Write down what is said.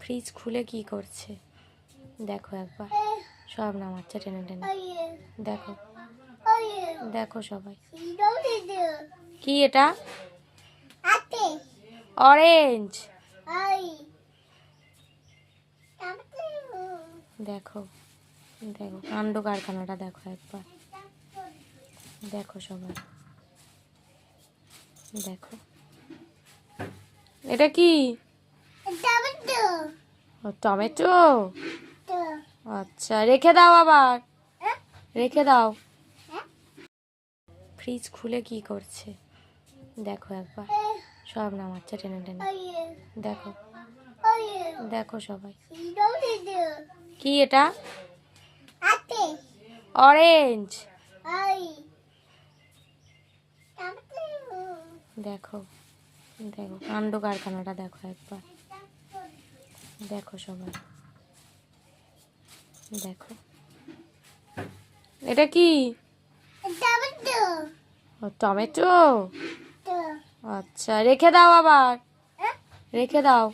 Fridge খুলে কি করছে দেখো একবার, সব নামাচ্ছে টেনে টেনে। দেখো দেখো সবাই, কি এটা? অরেঞ্জ। দেখো দেখো কাণ্ড কারখানাটা দেখো একবার, দেখো সবাই দেখো। এটা কি? টমেটো। আচ্ছা রেখে দাও, আবার রেখে দাও। ফ্রিজ খুলে কি করছে দেখো একবার, সব নামাচ্ছে টেনে টেনে। দেখো দেখো সবাই, কি এটা? অরেঞ্জ। দেখো দেখো কাণ্ড কারখানাটা দেখো একবার, দেখো সবাই দেখো। এটা কি? টমেটো। আচ্ছা রেখে দাও, আবার রেখে দাও।